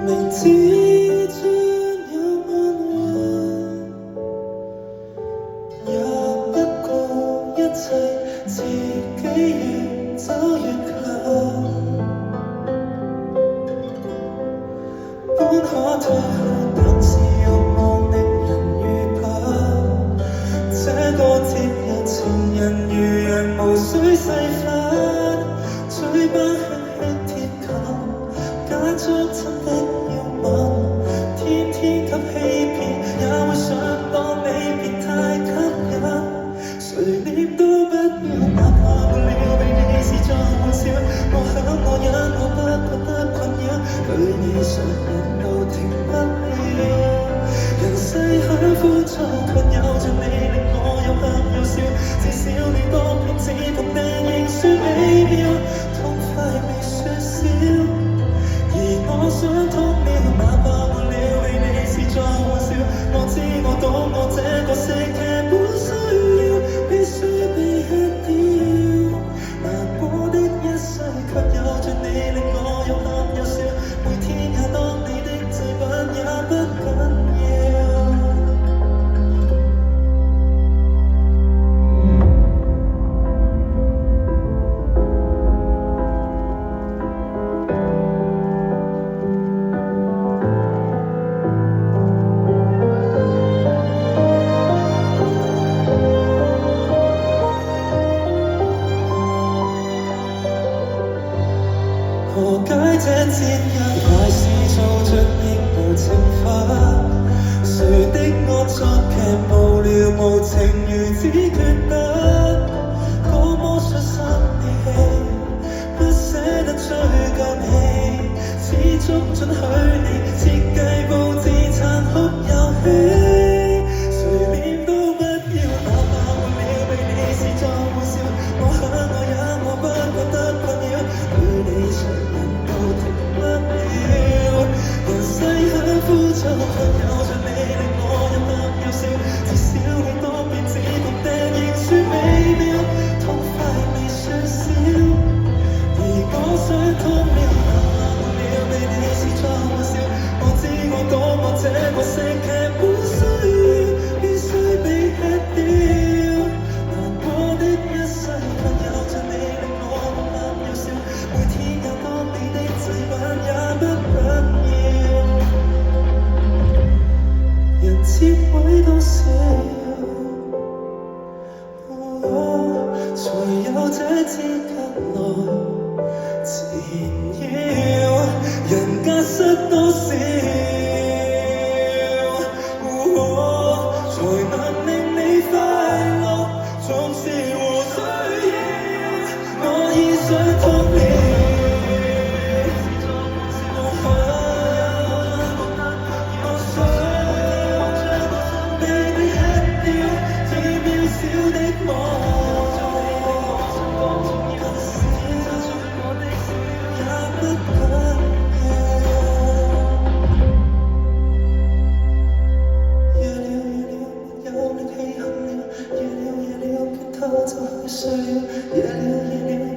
明知將有安穩，也不顧一切，自己越走越近。本可退後，但是欲望令人愈怕。這個節日，情人如人無需細分，嘴巴輕輕貼近，假裝親的要吻，天天給欺騙，也會想當你變太吸引。誰念都不要，哪怕沒了被你視作玩笑，我想我忍，我不覺得困擾，對你上癮到停不了。人世很枯燥，卻有着你令我又喊又笑，至少你當騙子同病仍算美妙，痛快未說少，而我想通了，哪怕沒了被你視作玩笑，我知我懂我這個性劇本需要，必須被吃掉。難過的一世，卻有着你令我又喊又笑，每天也當你的祭品也不緊要。何解這節日還是做着應無懲罰？誰的惡作劇無聊無情如此缺德？多麼傷心的戲，不捨得追究你，始終准許你設計佈置殘酷遊戲。誰念都不要，哪怕沒了被你視作玩笑，我想我忍，我不覺得困擾，對你上癮到停不了。人世很枯燥，卻有着你令我又喊又笑，至少你當騙子同病仍算美妙，痛快未說少，而我想通了，哪怕沒了被你視作玩笑，我知我懂我這個性劇本需要，必須被吃掉。難過的一世，卻有着你令我又喊又笑，每天也當你的祭品也不緊要。人切毀多少，才有這資格來纏繞，人家失多少，才能令你快樂，總是和需要，我已想通了。夜了夜了，決他就去睡了。夜了夜了。